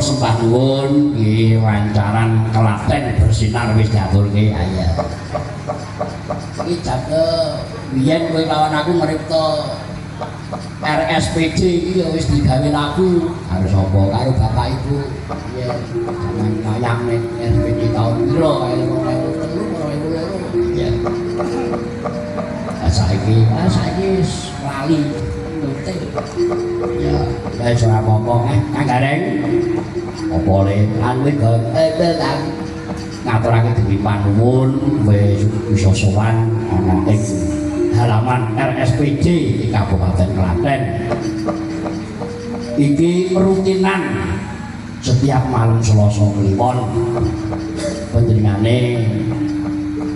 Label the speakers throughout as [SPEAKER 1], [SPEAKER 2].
[SPEAKER 1] sembah nuwun nggih wancaran Klaten bersinar wis diaturke ya. Iki jane biyen kowe lawan aku ngripta RSPD iki ya wis digawe lagu karo sapa karo bapak ibu. Iya, jaman wayang ning RSPD tahun piro kae 2003 2002. Iya. Saiki lali nute. Ya, wis ora apa-apa Kang Gareng. Apa le lan wis Kang ngaturake dewi panuwun wis bisa sowan ana ing halaman RSPD di Kabupaten Klaten. Iki rutinan setiap malam Selasa kliwon panjenengane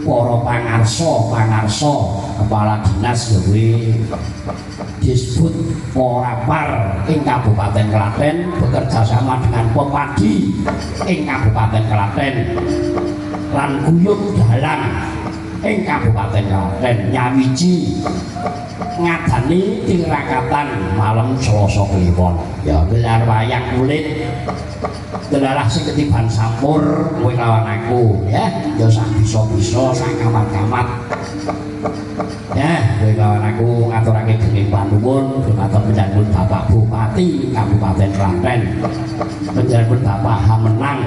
[SPEAKER 1] para pangarsa kepala dinas kuwi disebut Porapar ing Kabupaten Klaten bekerja sama dengan Pepadi ing Kabupaten Klaten lan Guyub Dalang ing Kabupaten Klaten nyawiji ngadani tirakatan malam Selasa kliwon. Ya gelar wayang kulit gelalah sing ketiban sampur kowe lawan aku ya sak bisa-bisa sak kamat-kamat ya kowe lawan aku ngaturake dening panuwun dumateng menyambut Bapak Bupati Kabupaten Klaten menyambut Bapak Hamenang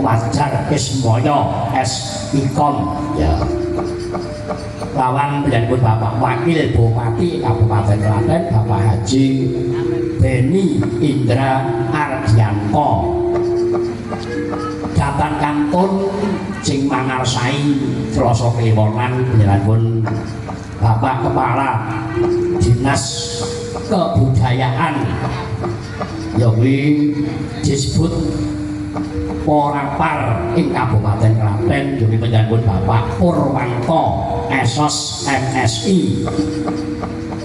[SPEAKER 1] Wajar Ismoyo S. Ikom ya lawan menyambut Bapak Wakil Bupati Kabupaten Klaten Bapak Haji Beni Indra Ardianto Jatan Kantun sing mangarsai Selasa kliwonan penyelenggaraan Bapak Kepala Dinas Kebudayaan yawi disebut Porapar ing Kabupaten Klaten yawi penyelenggaraan Bapak Purwanto Esos MSI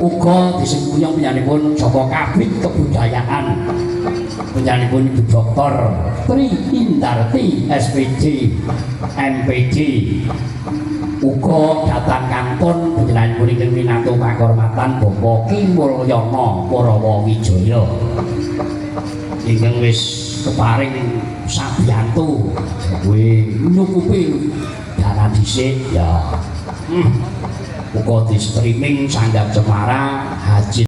[SPEAKER 1] uga disengkuyung penyelenggaraan Joko Kabid Kebudayaan penyalipun Ibu Dr. Tri Indarti SPD MPD uga datang kantun penyalipun ingkang minangka kakurmatan Bapak Ki Mulyono Purwowijaya ingkang wis keparing sabiyantu kuwi nyukupi dana dhisik ya uga di streaming Sanggar Cemara Haji